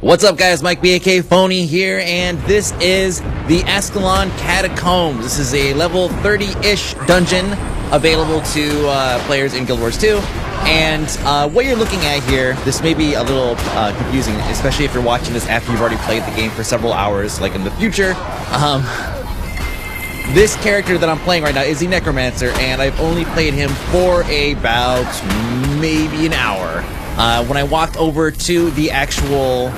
What's up, guys? Mike BAK Phony here, and this is the Ascalon Catacombs. This is a level 30-ish dungeon available to players in Guild Wars 2. And what you're looking at here, this may be a little confusing, especially if you're watching this after you've already played the game for several hours, like in the future. This character that I'm playing right now is the Necromancer, and I've only played him for about maybe an hour. When I walked over to the actual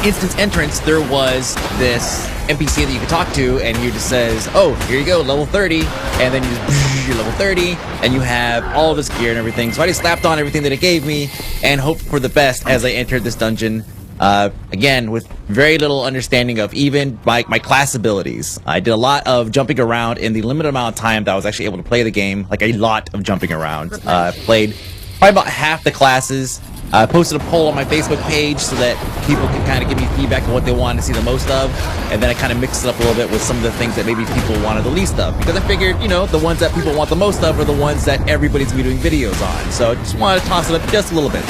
instance entrance, there was this NPC that you could talk to, and he just says, oh, here you go, level 30, and then you just, you're level 30, and you have all of this gear and everything. So I just slapped on everything that it gave me, and hoped for the best as I entered this dungeon. Again, with very little understanding of even my class abilities. I did a lot of jumping around in the limited amount of time that I was actually able to play the game, like a lot of jumping around. Played probably about half the classes. I posted a poll on my Facebook page so that people can kind of give me feedback on what they want to see the most of, and then I kind of mixed it up a little bit with some of the things that maybe people wanted the least of, because I figured, you know, the ones that people want the most of are the ones that everybody's going to be doing videos on. So I just wanted to toss it up just a little bit.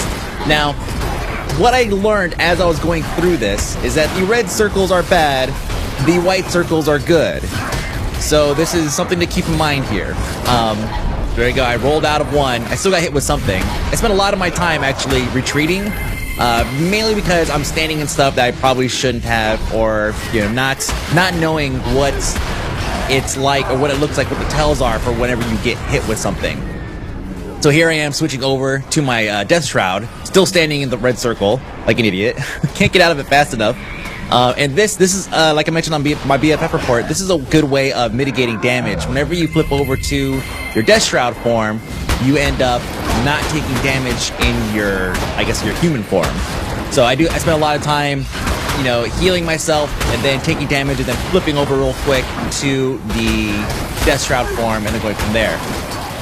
Now, what I learned as I was going through this is that the red circles are bad, the white circles are good. So this is something to keep in mind here. There you go, I rolled out of one. I still got hit with something. I spent a lot of my time actually retreating, mainly because I'm standing in stuff that I probably shouldn't have, or, you know, not knowing what it's like or what it looks like, what the tells are for whenever you get hit with something. So here I am switching over to my Death Shroud, still standing in the red circle like an idiot. Can't get out of it fast enough. And this is, like I mentioned on my BFF report, this is a good way of mitigating damage. Whenever you flip over to your Death Shroud form, you end up not taking damage in your, I guess, your human form. So I spend a lot of time, you know, healing myself and then taking damage and then flipping over real quick to the Death Shroud form and then going from there.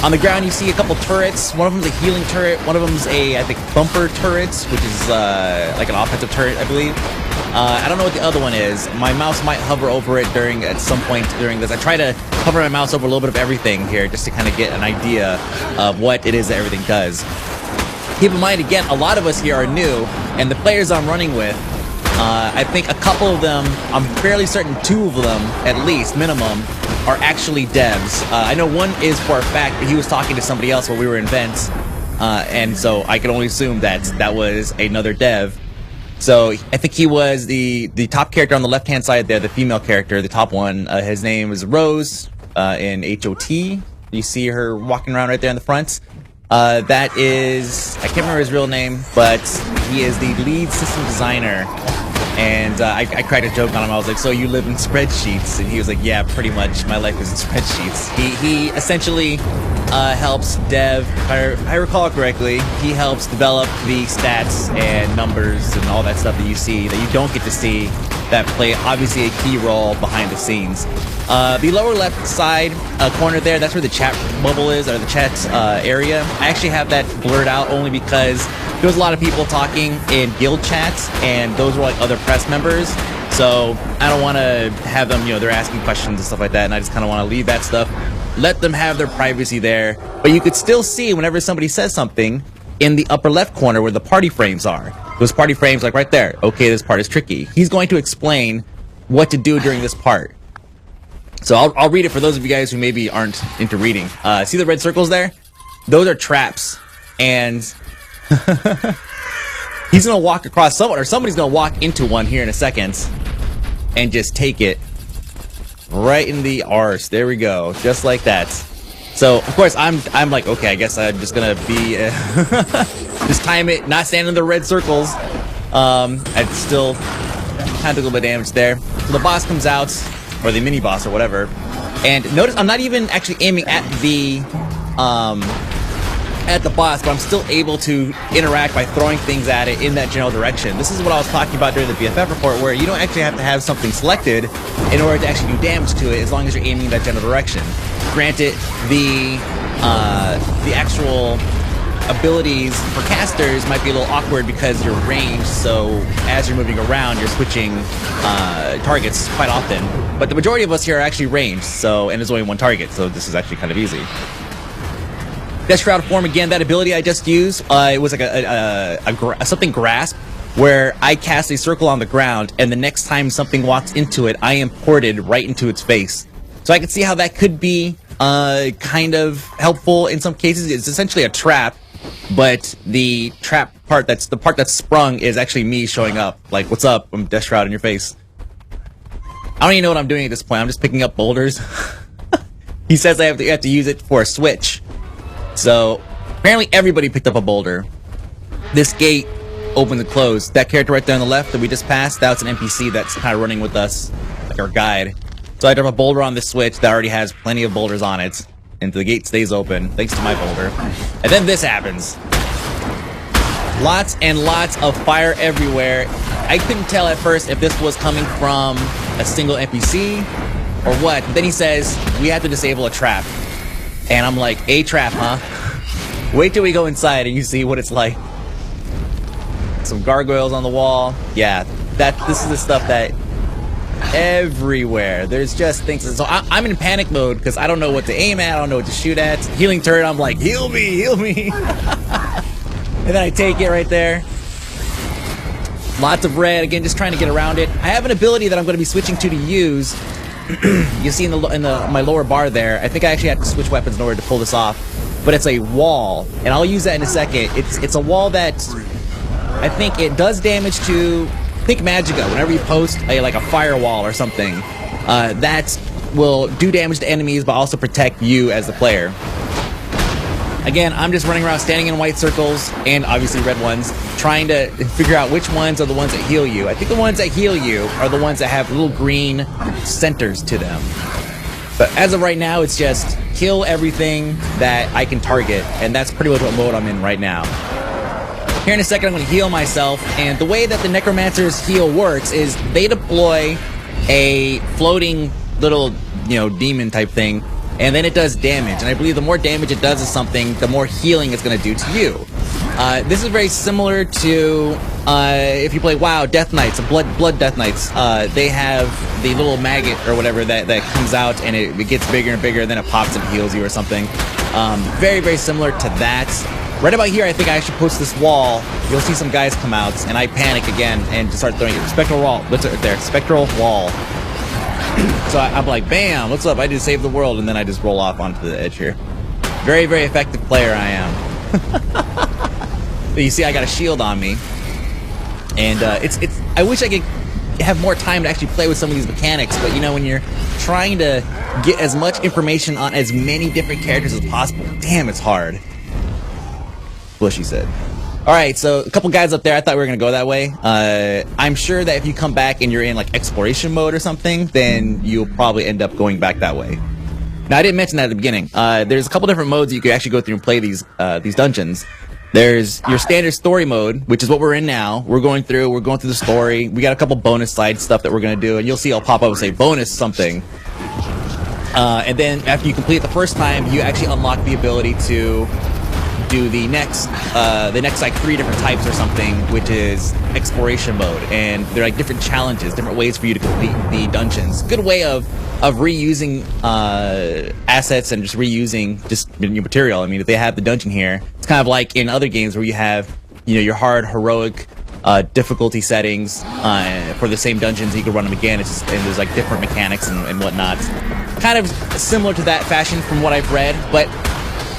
On the ground, you see a couple turrets. One of them's a healing turret. One of them's a, I think, bumper turret, which is like an offensive turret, I believe. I don't know what the other one is. My mouse might hover over it at some point during this. I try to hover my mouse over a little bit of everything here just to kind of get an idea of what it is that everything does. Keep in mind, again, a lot of us here are new, and the players I'm running with, I think a couple of them, I'm fairly certain 2 of them, at least, minimum, are actually devs. I know one is for a fact, but he was talking to somebody else while we were in vents, and so I can only assume that was another dev. So I think he was the top character on the left-hand side there, the female character, the top one. His name is Rose, in HOT. You see her walking around right there in the front. That is, I can't remember his real name, but he is the lead system designer. And I cracked a joke on him. I was like, so you live in spreadsheets? And he was like, yeah, pretty much. My life is in spreadsheets. He essentially helps dev, if I recall correctly, he helps develop the stats and numbers and all that stuff that you see, that you don't get to see, that play obviously a key role behind the scenes. The lower left side corner there, that's where the chat bubble is, or the chat area. I actually have that blurred out only because there was a lot of people talking in guild chats, and those were like other press members. So I don't want to have them, you know, they're asking questions and stuff like that, and I just kind of want to leave that stuff. Let them have their privacy there. But you could still see whenever somebody says something in the upper left corner where the party frames are. Those party frames, like right there. Okay, this part is tricky. He's going to explain what to do during this part. So I'll read it for those of you guys who maybe aren't into reading. See the red circles there? Those are traps. And he's going to walk across someone, or somebody's going to walk into one here in a second and just take it right in the arse. There we go. Just like that. So, of course, I'm like, okay, I guess I'm just going to be, just time it, not stand in the red circles. I still kind of took a little bit of damage there. So the boss comes out, or the mini boss or whatever, and notice I'm not even actually aiming at the boss, but I'm still able to interact by throwing things at it in that general direction. This is what I was talking about during the BFF report, where you don't actually have to have something selected in order to actually do damage to it, as long as you're aiming in that general direction. Granted, the actual abilities for casters might be a little awkward because you're ranged, so as you're moving around, you're switching targets quite often. But the majority of us here are actually ranged, so, and there's only one target, so this is actually kind of easy. Death Shroud form, again, that ability I just used, it was like something grasp. where I cast a circle on the ground, and the next time something walks into it, I am ported right into its face. So I can see how that could be kind of helpful in some cases. It's essentially a trap, but the trap part, that's the part that's sprung, is actually me showing up. Like, what's up? I'm Death Shroud in your face. I don't even know what I'm doing at this point. I'm just picking up boulders. He says I have to use it for a switch. So apparently everybody picked up a boulder. This gate opened and closed. That character right there on the left that we just passed, that's an NPC that's kind of running with us, like our guide. So I drop a boulder on this switch that already has plenty of boulders on it, and the gate stays open thanks to my boulder. And then this happens. Lots and lots of fire everywhere. I couldn't tell at first if this was coming from a single NPC or what. Then he says, we have to disable a trap. And I'm like, a trap, huh? Wait till we go inside and you see what it's like. Some gargoyles on the wall. Yeah, this is the stuff that everywhere. There's just things. So I'm in panic mode because I don't know what to aim at. I don't know what to shoot at. Healing turret, I'm like, heal me, heal me. And then I take it right there. Lots of red. Again, just trying to get around it. I have an ability that I'm going to be switching to use. You see in my lower bar there, I think I actually have to switch weapons in order to pull this off. But it's a wall, and I'll use that in a second. It's a wall that I think it does damage to, think Magica. Whenever you post like a firewall or something, that will do damage to enemies, but also protect you as the player. Again, I'm just running around standing in white circles, and obviously red ones, trying to figure out which ones are the ones that heal you. I think the ones that heal you are the ones that have little green centers to them. But as of right now, it's just kill everything that I can target, and that's pretty much what mode I'm in right now. Here in a second, I'm going to heal myself, and the way that the Necromancer's heal works is they deploy a floating little, demon type thing, and then it does damage. And I believe the more damage it does to something, the more healing it's going to do to you. This is very similar to if you play WoW, Death Knights, Blood Death Knights. They have the little maggot or whatever that comes out, and it gets bigger and bigger, and then it pops and heals you or something. Very, very similar to that. Right about here, I think I actually post this wall. You'll see some guys come out, and I panic again and just start throwing it. Spectral wall. What's it right there? Spectral wall. So I'm like, bam, what's up? I just saved the world, and then I just roll off onto the edge here. Very, very effective player I am. But you see, I got a shield on me, and I wish I could have more time to actually play with some of these mechanics, but when you're trying to get as much information on as many different characters as possible, damn, it's hard. Bushy said. Alright, so a couple guys up there, I thought we were going to go that way. I'm sure that if you come back and you're in like exploration mode or something, then you'll probably end up going back that way. Now, I didn't mention that at the beginning. There's a couple different modes you can actually go through and play these dungeons. There's your standard story mode, which is what we're in now. We're going through the story. We got a couple bonus side stuff that we're going to do, and you'll see I'll pop up and say bonus something. And then after you complete it the first time, you actually unlock the ability to do the next like 3 different types or something, which is exploration mode, and they're like different challenges, different ways for you to complete the dungeons. Good way of reusing assets and just reusing your material. I mean, if they have the dungeon here, it's kind of like in other games where you have your hard heroic difficulty settings for the same dungeons. You can run them again. And there's like different mechanics and whatnot. Kind of similar to that fashion from what I've read, but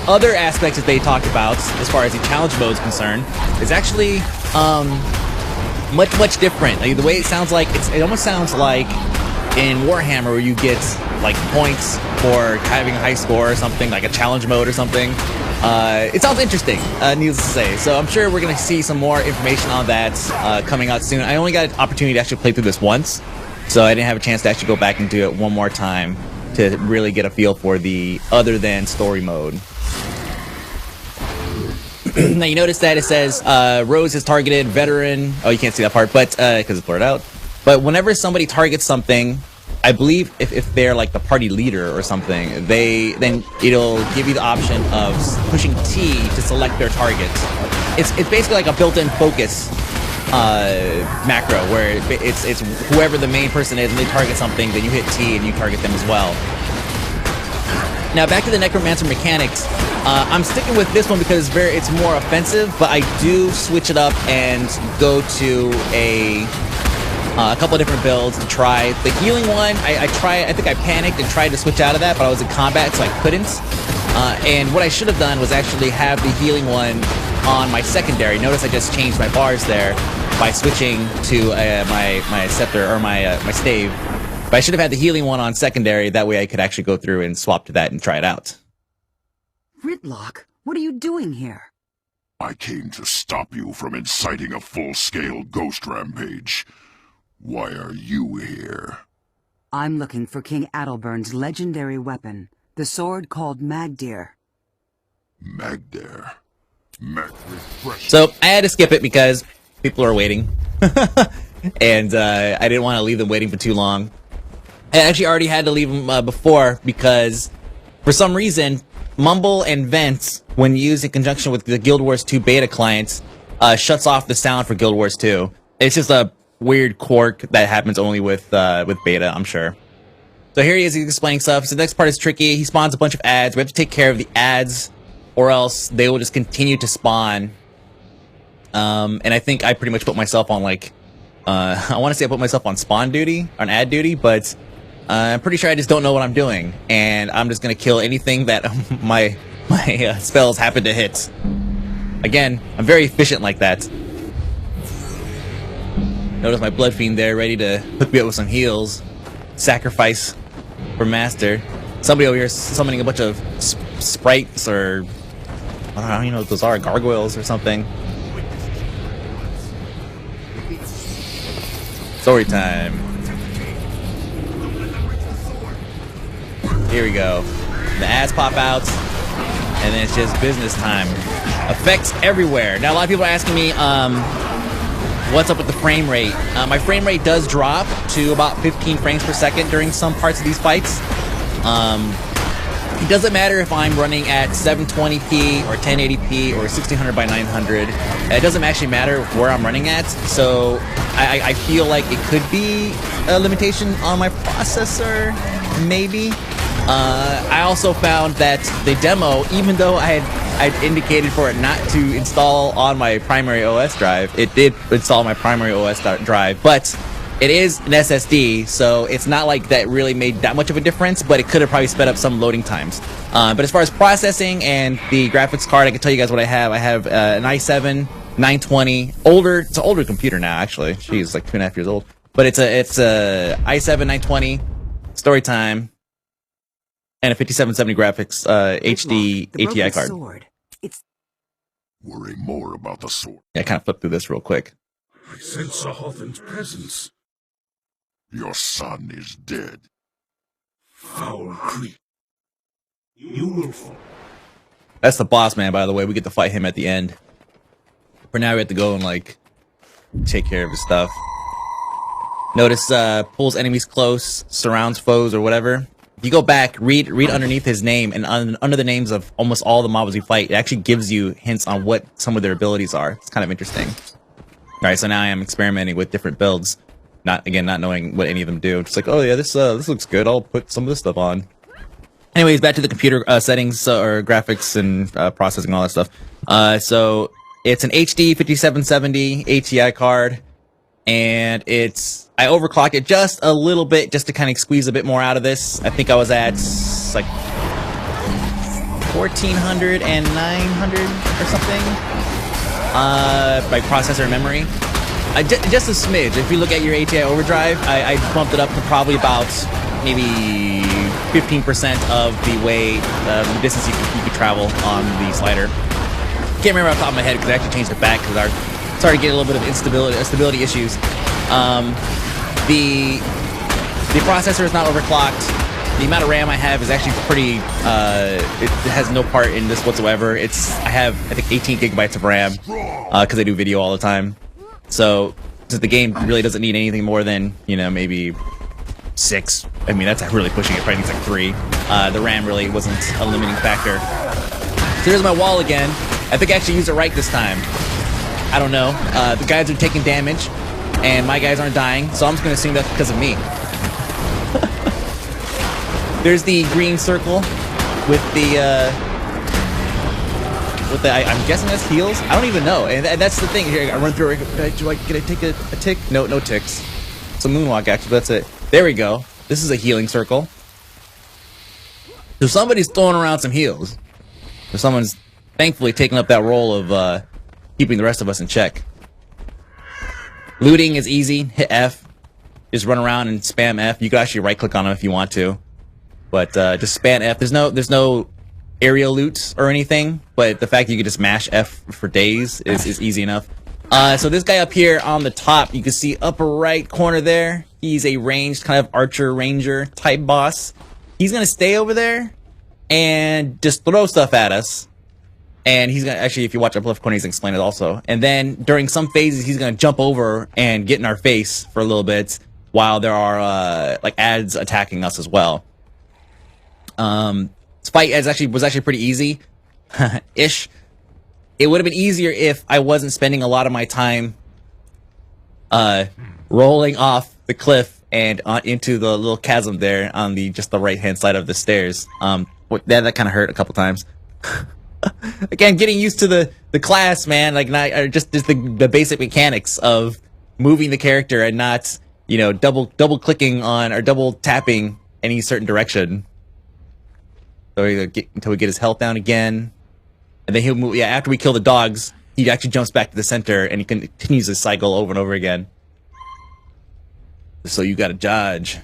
other aspects that they talked about as far as the challenge mode is concerned is actually much different. Like, the way it sounds like, it almost sounds like in Warhammer where you get like points for having a high score or something, like a challenge mode or something. It sounds interesting, needless to say. So I'm sure we're going to see some more information on that coming out soon. I only got an opportunity to actually play through this once, so I didn't have a chance to actually go back and do it one more time to really get a feel for the other than story mode. Now you notice that it says Rose is targeted veteran. Oh, you can't see that part, but because it's blurred out. But whenever somebody targets something, I believe if they're like the party leader or something, then it'll give you the option of pushing T to select their target. It's basically like a built-in focus macro where it's whoever the main person is and they target something, then you hit T and you target them as well. Now back to the Necromancer mechanics. I'm sticking with this one because it's more offensive, but I do switch it up and go to a couple of different builds to try. The healing one, I think I panicked and tried to switch out of that, but I was in combat, so I couldn't. And what I should have done was actually have the healing one on my secondary. Notice I just changed my bars there by switching to my scepter or my stave. But I should have had the healing one on secondary. That way I could actually go through and swap to that and try it out. Ritlock, what are you doing here? I came to stop you from inciting a full-scale ghost rampage. Why are you here? I'm looking for King Adalbern's legendary weapon, the sword called Magdeer. Magdeer? So I had to skip it because people are waiting. And I didn't want to leave them waiting for too long. I actually already had to leave them before because for some reason Mumble and Vent, when used in conjunction with the Guild Wars 2 beta clients, shuts off the sound for Guild Wars 2. It's just a weird quirk that happens only with beta, I'm sure. So here he is, he's explaining stuff. So the next part is tricky. He spawns a bunch of ads. We have to take care of the ads, or else they will just continue to spawn. And I think I pretty much put myself on, like, I want to say I put myself on spawn duty, on ad duty, but I'm pretty sure I just don't know what I'm doing, and I'm just gonna kill anything that my spells happen to hit. Again, I'm very efficient like that. Notice my Blood Fiend there, ready to hook me up with some heals. Sacrifice for Master. Somebody over here summoning a bunch of sprites, or I don't even know what those are, gargoyles or something. Story time. Here we go. The ads pop out, and then it's just business time. Effects everywhere. Now, a lot of people are asking me, what's up with the frame rate? My frame rate does drop to about 15 frames per second during some parts of these fights. It doesn't matter if I'm running at 720p or 1080p or 1600 by 900. It doesn't actually matter where I'm running at. So I feel like it could be a limitation on my processor, maybe. I also found that the demo, even though I'd indicated for it not to install on my primary OS drive, it did install my primary OS drive, but it is an SSD, so it's not like that really made that much of a difference, but it could have probably sped up some loading times. But as far as processing and the graphics card, I can tell you guys what I have. I have an i7 920, it's an older computer now, actually. She's like 2.5 years old. But it's a i7 920, story time, and a 5770 graphics HD ATI card. Sword. Worry more about the sword. Yeah, I kind of flipped through this real quick. I sense Sahothan's presence. Your son is dead. Foul creep. You will fall. That's the boss man, by the way. We get to fight him at the end. For now, we have to go and, like, take care of his stuff. Notice, pulls enemies close, surrounds foes, or whatever. If you go back, read underneath his name, and under the names of almost all the mobs you fight, it actually gives you hints on what some of their abilities are. It's kind of interesting. Alright, so now I am experimenting with different builds. Not knowing what any of them do. Just like, oh yeah, this looks good, I'll put some of this stuff on. Anyways, back to the computer settings, or graphics and processing, all that stuff. So, it's an HD 5770 ATI card, and I overclocked it just a little bit, just to kind of squeeze a bit more out of this. I think I was at, like, 1400 and 900 or something. By processor and memory. Just a smidge. If you look at your ATI overdrive, I bumped it up to probably about maybe 15% of the way, the distance you could travel on the slider. Can't remember off the top of my head because I actually changed it back because I started getting a little bit of stability issues. The processor is not overclocked. The amount of RAM I have is actually pretty, it has no part in this whatsoever. I have, I think, 18 gigabytes of RAM, because I do video all the time. So, since the game really doesn't need anything more than, you know, maybe 6. I mean, that's really pushing it, probably needs like 3. The RAM really wasn't a limiting factor. So here's my wall again. I think I actually used it right this time. I don't know. The guys are taking damage, and my guys aren't dying, so I'm just going to assume that's because of me. There's the green circle with the with the, I'm guessing that's heals. I don't even know, and that's the thing here. I run through. Do I take a tick? No, no ticks. It's a moonwalk actually. That's it. There we go. This is a healing circle. So somebody's throwing around some heals. So someone's thankfully taking up that role of keeping the rest of us in check. Looting is easy. Hit F. Just run around and spam F. You can actually right click on them if you want to, but just spam F. There's no aerial loot or anything, but the fact that you can just mash F for days is easy enough. So this guy up here on the top, you can see upper right corner there. He's a ranged kind of archer ranger type boss. He's gonna stay over there and just throw stuff at us. And he's gonna actually, if you watch up left corner, he's gonna explain it also. And then during some phases, he's gonna jump over and get in our face for a little bit while there are like ads attacking us as well. This fight was actually pretty easy, ish. It would have been easier if I wasn't spending a lot of my time rolling off the cliff and into the little chasm there on the right hand side of the stairs. That kind of hurt a couple times. Again, getting used to the class, man. Like just the basic mechanics of moving the character and not, you know, double clicking on or double tapping any certain direction. So until we get his health down again, and then he'll move. Yeah, after we kill the dogs, he actually jumps back to the center and he continues his cycle over and over again. So you got to dodge.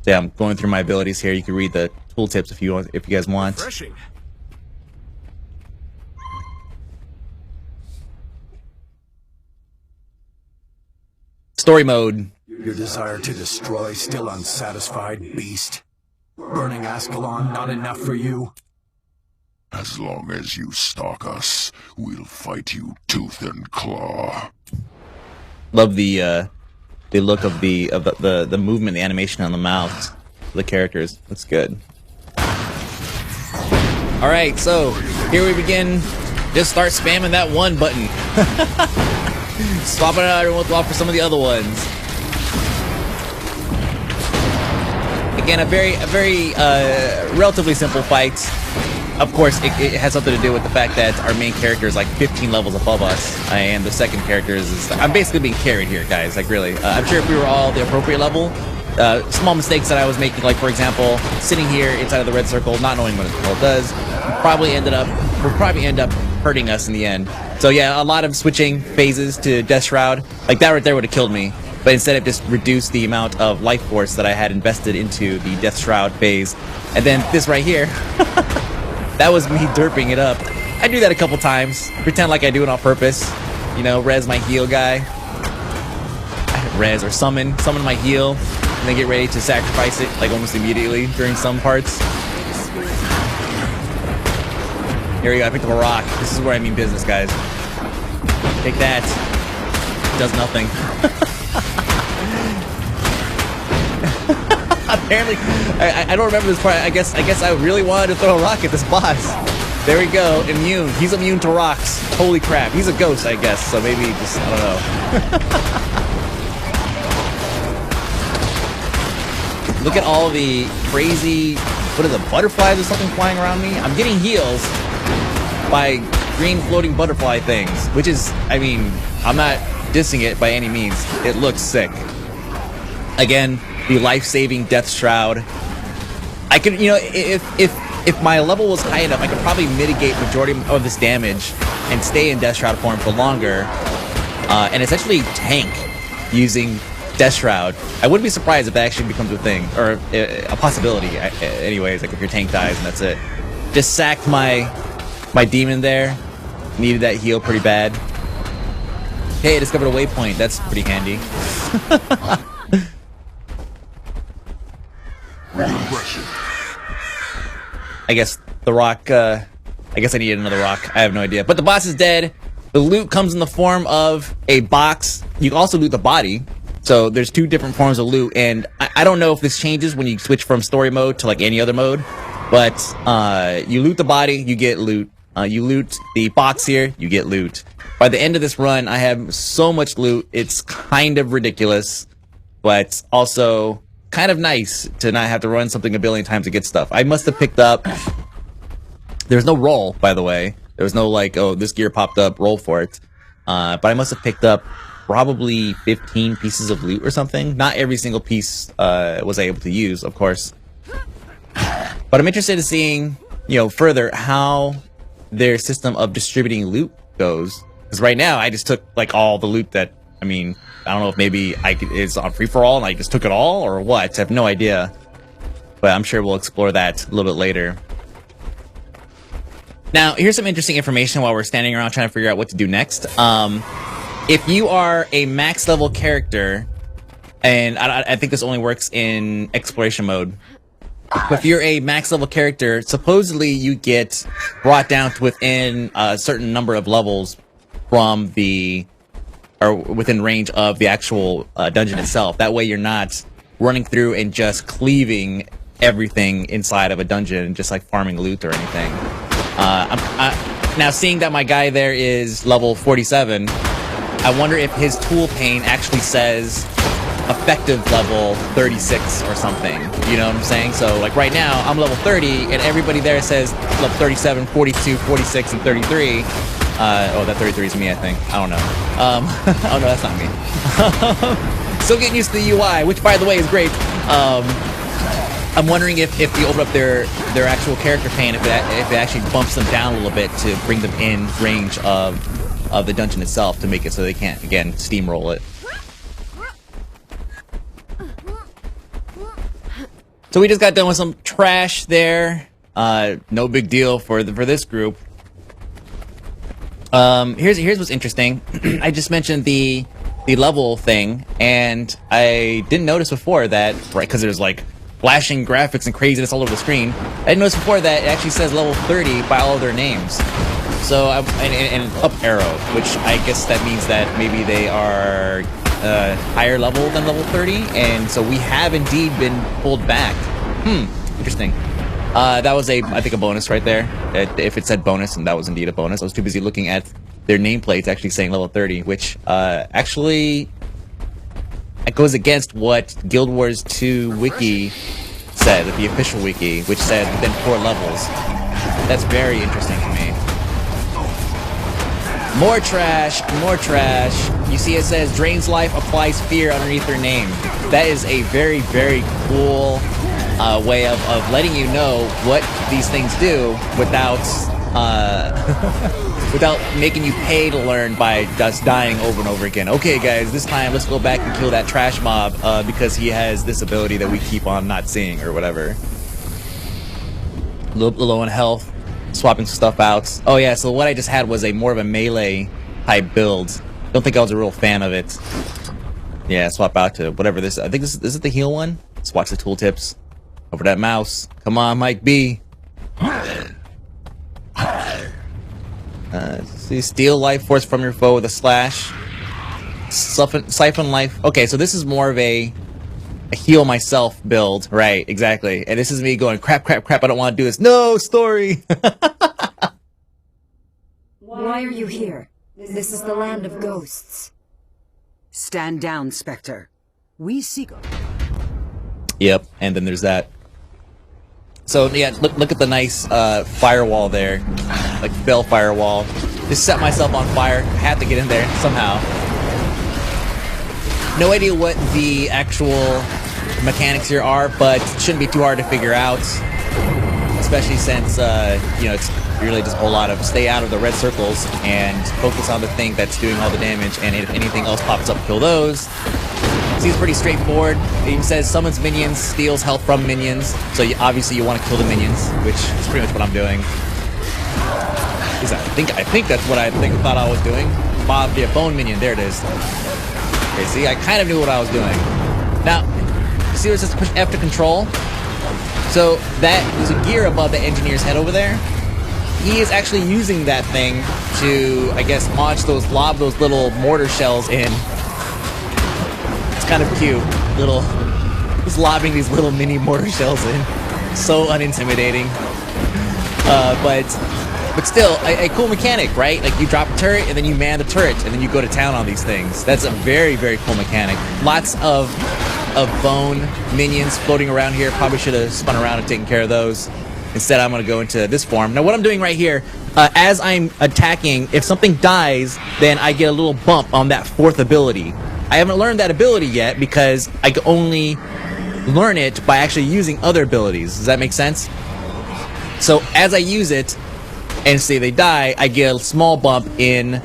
So yeah, I'm going through my abilities here. You can read the tooltips if you guys want. Refreshing. Story mode. Your desire to destroy still unsatisfied, beast? Burning Ascalon not enough for you? As long as you stalk us, we'll fight you tooth and claw. Love the look of the movement, the animation on the mouth, the characters. Looks good. All right, so here we begin. Just start spamming that one button. Swapping it out every once in a while for some of the other ones. Again, a very relatively simple fight. Of course, it has something to do with the fact that our main character is like 15 levels above us, and the second character is I'm basically being carried here, guys. Like really, I'm sure if we were all the appropriate level, small mistakes that I was making, like for example, sitting here inside of the red circle, not knowing what it does, would probably end up hurting us in the end. So yeah, a lot of switching phases to Death Shroud, like that right there would have killed me. But instead, I've just reduced the amount of life force that I had invested into the Death Shroud phase. And then this right here, that was me derping it up. I do that a couple times, pretend like I do it on purpose. You know, res my heal guy. Res or summon my heal, and then get ready to sacrifice it, like almost immediately during some parts. Here we go, I picked up a rock. This is where I mean business, guys. Take that. Does nothing. Apparently, I don't remember this part. I guess I really wanted to throw a rock at this boss. There we go, immune. He's immune to rocks. Holy crap, he's a ghost, I guess. So maybe just, I don't know. Look at all the crazy, what are the butterflies or something flying around me? I'm getting heals by green floating butterfly things, which is, I mean, I'm not dissing it by any means. It looks sick. Again, the life-saving Death Shroud. I could, you know, if my level was high enough, I could probably mitigate majority of this damage and stay in Death Shroud form for longer, and essentially tank using Death Shroud. I wouldn't be surprised if that actually becomes a thing, or a possibility. Anyways, like if your tank dies and that's it. Just sacked my demon there. Needed that heal pretty bad. Hey, I discovered a waypoint. That's pretty handy. I guess the rock, I guess I needed another rock. I have no idea. But the boss is dead. The loot comes in the form of a box. You can also loot the body. So there's two different forms of loot. And I don't know if this changes when you switch from story mode to like any other mode. But you loot the body, you get loot. You loot the box here, you get loot. By the end of this run, I have so much loot. It's kind of ridiculous. But also kind of nice to not have to run something a billion times to get stuff. I must have picked up There's no roll, by the way. There was no like, oh, this gear popped up, roll for it. But I must have picked up probably 15 pieces of loot or something. Not every single piece was I able to use, of course. But I'm interested in seeing, further how their system of distributing loot goes. Because right now, I just took like all the loot that, I don't know if maybe it's on free-for-all and I just took it all or what. I have no idea. But I'm sure we'll explore that a little bit later. Now, here's some interesting information while we're standing around trying to figure out what to do next. If you are a max level character, and I think this only works in exploration mode, but if you're a max level character, supposedly you get brought down to within a certain number of levels from or within range of the actual dungeon itself. That way you're not running through and just cleaving everything inside of a dungeon, just like farming loot or anything. Now, seeing that my guy there is level 47, I wonder if his tool pane actually says effective level 36 or something. You know what I'm saying? So, like right now, I'm level 30, and everybody there says level 37, 42, 46, and 33. That 33 is me, I think. I don't know. Oh, no, that's not me. Still getting used to the UI, which, by the way, is great. I'm wondering if you open up their actual character pane, if it actually bumps them down a little bit to bring them in range of the dungeon itself to make it so they can't, again, steamroll it. So we just got done with some trash there. No big deal for this group. Here's what's interesting. I just mentioned the level thing, and I didn't notice before that, right? Because there's like flashing graphics and craziness all over the screen. I didn't notice before that it actually says level 30 by all of their names. So and up arrow, which I guess that means that maybe they are higher level than level 30, and so we have indeed been pulled back. Interesting. That was I think a bonus right there. If it said bonus, and that was indeed a bonus. I was too busy looking at their nameplates actually saying level 30, which actually it goes against what Guild Wars 2 wiki said, the official wiki, which said within 4 levels. That's very interesting to me. More trash, more trash. You see it says drains life, applies fear underneath their name. That is a very, very cool way of letting you know what these things do without without making you pay to learn by just dying over and over again. Okay guys, this time let's go back and kill that trash mob because he has this ability that we keep on not seeing or whatever. Low on health. Swapping stuff out. Oh yeah, so what I just had was more of a melee type build. Don't think I was a real fan of it. Yeah, swap out to whatever this. I think this is the heal one. Let's watch the tooltips. Over that mouse. Come on, Mike B. See, steal life force from your foe with a slash. Siphon life. Okay, so this is more of a heal myself build. Right, exactly. And this is me going, crap, I don't want to do this. No, story! Why are you here? This is the land of ghosts. Stand down, Spectre. We seek... Yep, and then there's that. So, yeah, look at the nice firewall there. Like, bell firewall. Just set myself on fire. Had to get in there somehow. No idea what the actual mechanics here are, but it shouldn't be too hard to figure out. Especially since, it's really just a whole lot of stay out of the red circles and focus on the thing that's doing all the damage, and if anything else pops up, kill those. Seems pretty straightforward. It even says summons minions, steals health from minions, so obviously you want to kill the minions, which is pretty much what I'm doing. I think that's what I thought I was doing. Yeah, bone minion, there it is. Okay, see, I kind of knew what I was doing. Now, you see where it says push F to control? So there's a gear above the engineer's head over there. He is actually using that thing to, I guess, lob those little mortar shells in. It's kind of cute. Just lobbing these little mini mortar shells in. So unintimidating. But still, a cool mechanic, right? Like, you drop a turret, and then you man the turret, and then you go to town on these things. That's a very, very cool mechanic. Lots of bone minions floating around here. Probably should have spun around and taken care of those. Instead, I'm going to go into this form. Now, what I'm doing right here, as I'm attacking, if something dies, then I get a little bump on that 4th ability. I haven't learned that ability yet because I can only learn it by actually using other abilities. Does that make sense? So as I use it, and say they die, I get a small bump in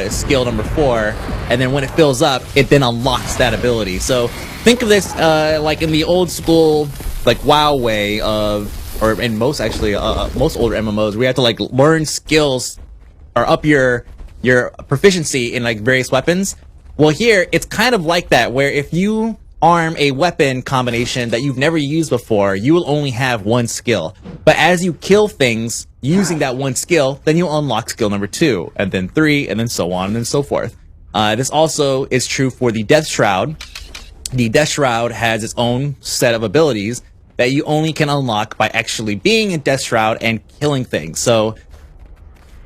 skill number 4, and then when it fills up, it then unlocks that ability. So think of this like in the old school, like WoW way of, or in most actually most older MMOs, we have to like learn skills or up your proficiency in like various weapons. Well, here it's kind of like that, where if you arm a weapon combination that you've never used before, you will only have 1 skill. But as you kill things using that 1 skill, then you'll unlock skill number 2, and then 3, and then so on and so forth. This also is true for the Death Shroud. The Death Shroud has its own set of abilities that you only can unlock by actually being in Death Shroud and killing things. So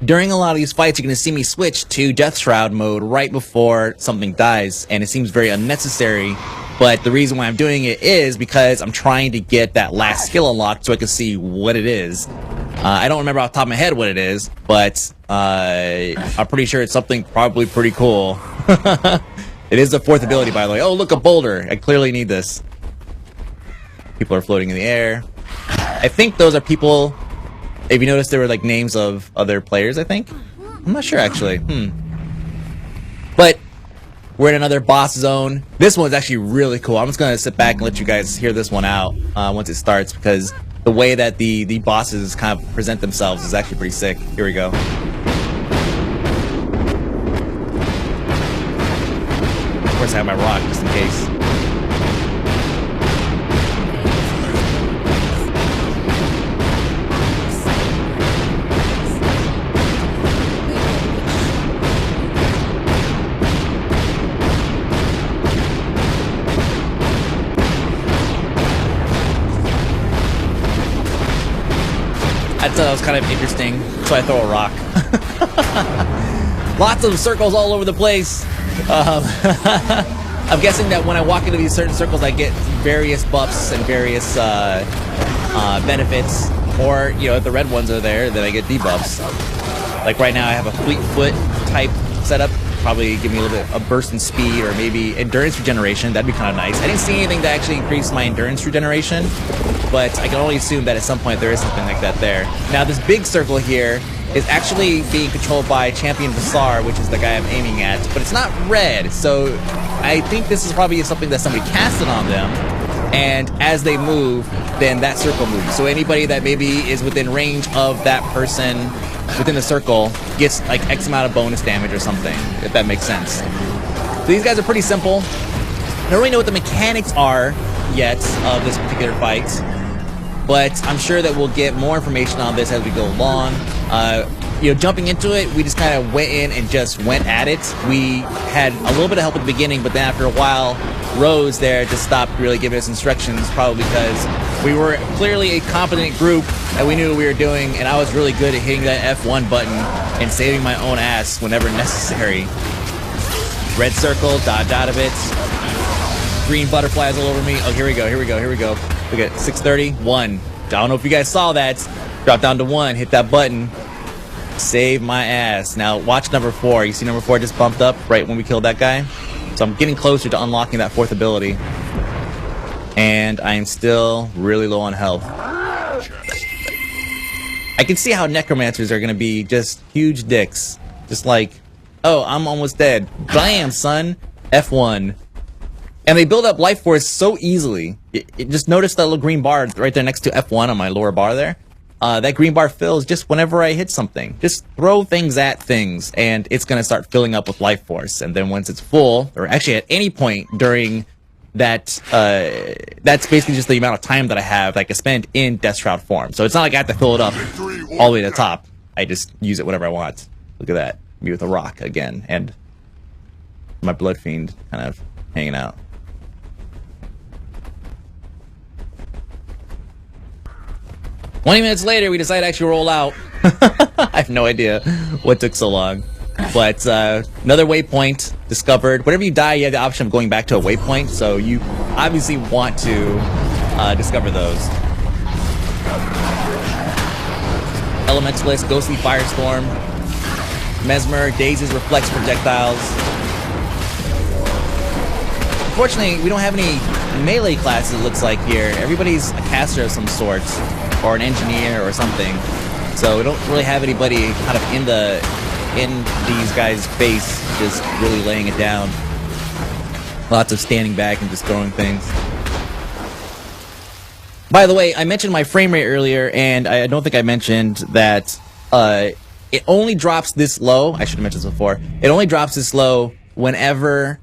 during a lot of these fights, you're going to see me switch to Death Shroud mode right before something dies, and it seems very unnecessary. But the reason why I'm doing it is because I'm trying to get that last skill unlocked so I can see what it is. I don't remember off the top of my head what it is, but I'm pretty sure it's something probably pretty cool. It is the 4th ability, by the way. Oh, look, a boulder. I clearly need this. People are floating in the air. I think those are people... If you notice, there were like names of other players, I think. I'm not sure, actually. But we're in another boss zone. This one's actually really cool. I'm just going to sit back and let you guys hear this one out once it starts, because the way that the bosses kind of present themselves is actually pretty sick. Here we go. Of course, I have my rock just in case. I thought that was kind of interesting, so I throw a rock. Lots of circles all over the place. I'm guessing that when I walk into these certain circles, I get various buffs and various benefits. Or, you know, if the red ones are there, then I get debuffs. Like right now, I have a fleet foot type setup. Probably give me a little bit of burst in speed, or maybe endurance regeneration. That'd be kind of nice. I didn't see anything that actually increased my endurance regeneration, but I can only assume that at some point there is something like that there. Now, this big circle here is actually being controlled by Champion Vasar, which is the guy I'm aiming at, but it's not red, so I think this is probably something that somebody casted on them, and as they move, then that circle moves. So anybody that maybe is within range of that person within the circle gets like X amount of bonus damage or something, if that makes sense. So these guys are pretty simple. I don't really know what the mechanics are yet of this particular fight, but I'm sure that we'll get more information on this as we go along. You know, jumping into it, we just kind of went in and just went at it. We had a little bit of help at the beginning, but then after a while, Rose there just stopped really giving us instructions, probably because we were clearly a competent group and we knew what we were doing, and I was really good at hitting that F1 button and saving my own ass whenever necessary. Red circle, dodge out of it. Green butterflies all over me. Oh, here we go, here we go, here we go. Look at 630, 1. I don't know if you guys saw that. Drop down to 1, hit that button. Save my ass. Now watch number 4. You see number 4 just bumped up right when we killed that guy? So I'm getting closer to unlocking that 4th ability. And I am still really low on health. I can see how necromancers are going to be just huge dicks. Just like, oh, I'm almost dead. Bam, son. F1. And they build up life force so easily. Just notice that little green bar right there next to F1 on my lower bar there. That green bar fills just whenever I hit something. Just throw things at things, and it's going to start filling up with life force. And then once it's full, or actually at any point during that, that's basically just the amount of time that I have that I can spend in Death Shroud form. So it's not like I have to fill it up all the way to the top. I just use it whenever I want. Look at that. Me with a rock again, and my Blood Fiend kind of hanging out. "20 minutes later, we decide to actually roll out." I have no idea what took so long. But another waypoint discovered. Whenever you die, you have the option of going back to a waypoint, so you obviously want to discover those. Elementalist, Ghostly Firestorm, Mesmer, Dazes, Reflects projectiles. Unfortunately, we don't have any melee classes, it looks like here. Everybody's a caster of some sort, or an engineer or something. So we don't really have anybody kind of in these guys' face, just really laying it down. Lots of standing back and just throwing things. By the way, I mentioned my frame rate earlier, and I don't think I mentioned that it only drops this low. I should have mentioned this before. It only drops this low whenever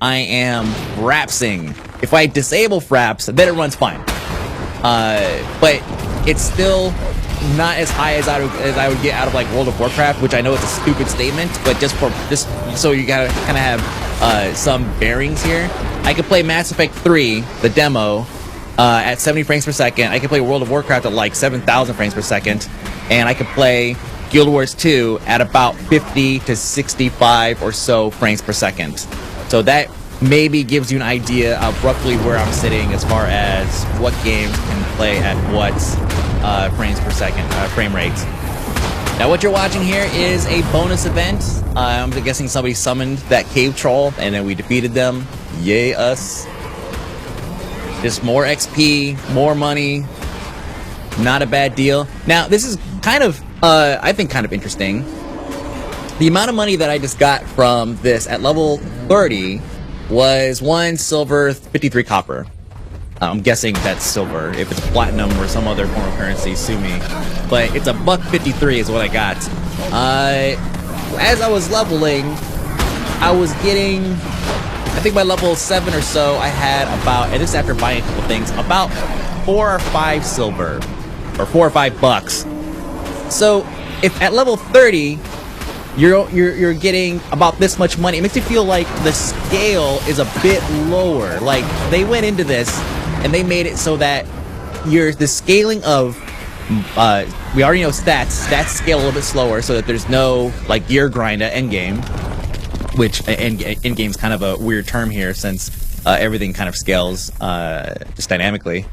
I am frapsing. If I disable fraps, then it runs fine. But it's still not as high as I would get out of like World of Warcraft, which I know is a stupid statement, but just so you gotta kind of have some bearings here. I could play Mass Effect 3, the demo, at 70 frames per second. I could play World of Warcraft at like 7,000 frames per second, and I could play Guild Wars 2 at about 50 to 65 or so frames per second. So that maybe gives you an idea of roughly where I'm sitting as far as what games can play at what frames per second, frame rate. Now what you're watching here is a bonus event. I'm guessing somebody summoned that cave troll and then we defeated them. Yay us. Just more XP, more money. Not a bad deal. Now this is kind of, I think kind of interesting. The amount of money that I just got from this at level 30 was 1 silver, 53 copper. I'm guessing that's silver. If it's platinum or some other form of currency, sue me. But it's $1.53 is what I got. As I was leveling, I was getting, I think by level 7 or so, I had about, and this is after buying a couple things, about 4 or 5 silver, or 4 or 5 bucks. So if at level 30, you're getting about this much money, it makes me feel like the scale is a bit lower. Like they went into this and they made it so that the scaling of we already know stats scale a little bit slower, so that there's no like gear grind at endgame, which endgame's kind of a weird term here since everything kind of scales just dynamically.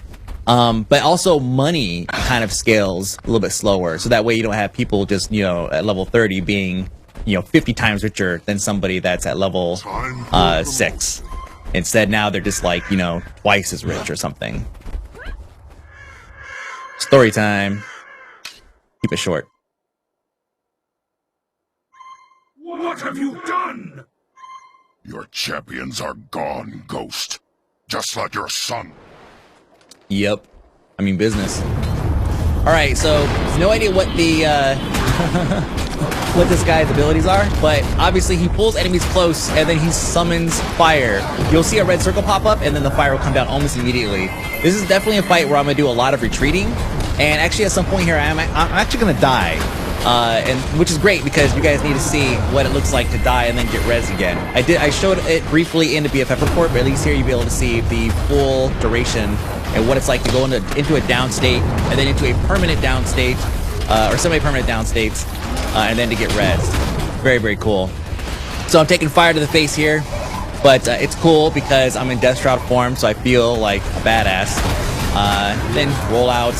But also money kind of scales a little bit slower, so that way you don't have people just, you know, at level 30 being, you know, 50 times richer than somebody that's at level 6. Instead, now they're just like, you know, twice as rich or something. Story time. Keep it short. What have you done? Your champions are gone, Ghost. Just like your son. Yep. I mean business. Alright, so no idea what the what this guy's abilities are, but obviously he pulls enemies close and then he summons fire. You'll see a red circle pop up and then the fire will come down almost immediately. This is definitely a fight where I'm gonna do a lot of retreating, and actually at some point here I'm actually gonna die. And which is great because you guys need to see what it looks like to die and then get res again. I showed it briefly in the BFF report, but at least here you'll be able to see the full duration and what it's like to go into a down state and then into a permanent down state, or semi-permanent down states, and then to get res. Very, very cool. So I'm taking fire to the face here, but it's cool because I'm in Death Shroud form, so I feel like a badass. Then roll out.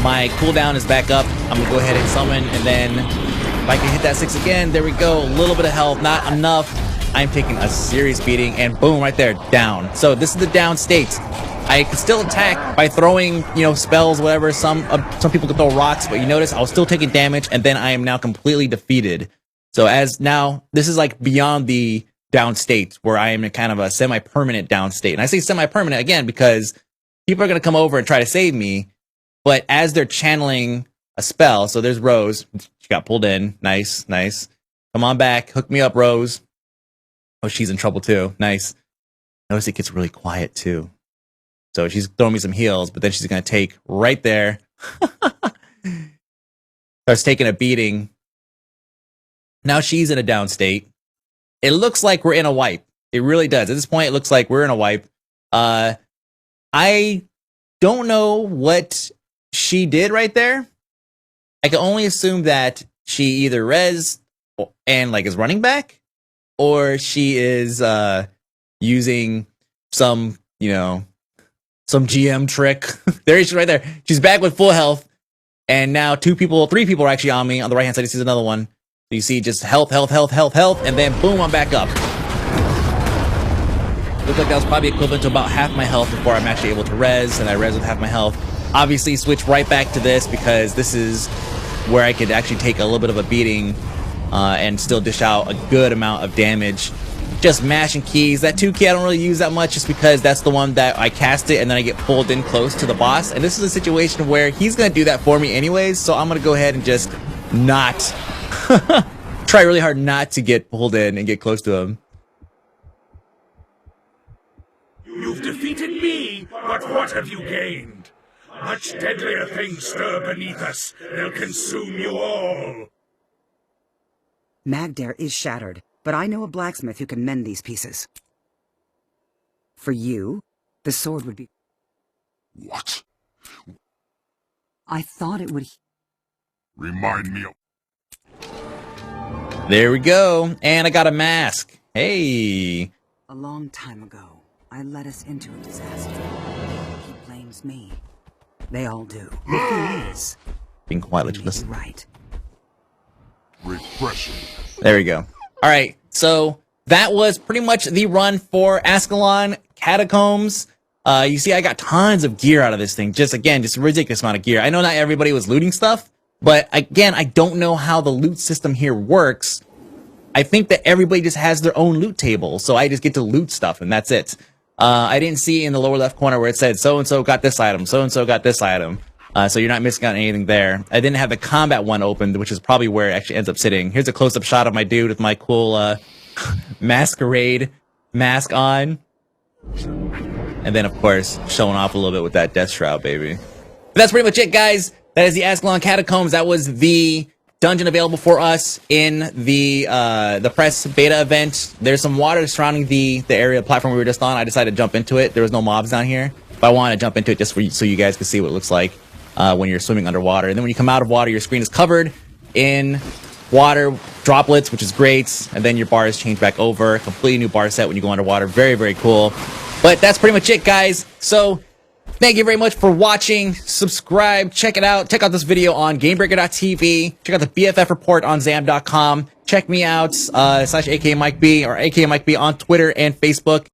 My cooldown is back up. I'm gonna go ahead and summon, and then if I can hit that 6 again, there we go. A little bit of health, not enough. I'm taking a serious beating, and boom, right there, down. So this is the down state. I can still attack by throwing, you know, spells, whatever. Some people can throw rocks, but you notice I was still taking damage, and then I am now completely defeated. So as now, this is like beyond the down state, where I am in kind of a semi-permanent down state. And I say semi-permanent again because people are gonna come over and try to save me. But as they're channeling a spell, so there's Rose. She got pulled in. Nice, nice. Come on back. Hook me up, Rose. Oh, she's in trouble too. Nice. Notice it gets really quiet too. So she's throwing me some heals, but then she's going to take right there. Starts taking a beating. Now she's in a down state. It looks like we're in a wipe. It really does. At this point, it looks like we're in a wipe. I don't know what she did right there. I can only assume that she either res and like is running back, or she is using some, you know, Some GM trick. There she is right there. She's back with full health. And now three people are actually on me. On the right hand side, you see another one. So you see just health, and then boom, I'm back up. Looks like that was probably equivalent to about half my health before I'm actually able to res, and I res with half my health. Obviously, switch right back to this because this is where I could actually take a little bit of a beating and still dish out a good amount of damage. Just mashing keys. That 2 key I don't really use that much just because that's the one that I cast it and then I get pulled in close to the boss. And this is a situation where he's going to do that for me anyways, so I'm going to go ahead and just not try really hard not to get pulled in and get close to him. You've defeated me, but what have you gained? Much deadlier things stir beneath us. They'll consume you all. Magdare is shattered, but I know a blacksmith who can mend these pieces. For you, the sword would be... What? I thought it would... Remind me of... There we go. And I got a mask. Hey. A long time ago, I led us into a disaster. He blames me. They all do. The thing is... Being quiet, let you listen. Right. Refreshing. There we go. All right, so that was pretty much the run for Ascalon Catacombs. You see, I got tons of gear out of this thing. Just a ridiculous amount of gear. I know not everybody was looting stuff, but again, I don't know how the loot system here works. I think that everybody just has their own loot table, so I just get to loot stuff, and that's it. I didn't see in the lower left corner where it said so-and-so got this item, so-and-so got this item. So you're not missing out on anything there. I didn't have the combat one opened, which is probably where it actually ends up sitting. Here's a close-up shot of my dude with my cool masquerade mask on. And then, of course, showing off a little bit with that death shroud, baby. But that's pretty much it, guys. That is the Ascalon Catacombs. That was the dungeon available for us in the press beta event. There's some water surrounding the area platform we were just on. I decided to jump into it. There was no mobs down here, but I wanted to jump into it just so you guys could see what it looks like when you're swimming underwater. And then when you come out of water, your screen is covered in water droplets, which is great. And then your bars change back over. Completely new bar set when you go underwater. Very, very cool. But that's pretty much it, guys. So thank you very much for watching. Subscribe. Check it out. Check out this video on GameBreaker.tv. Check out the BFF report on Zam.com. Check me out, /AKMikeB or AKMikeB on Twitter and Facebook.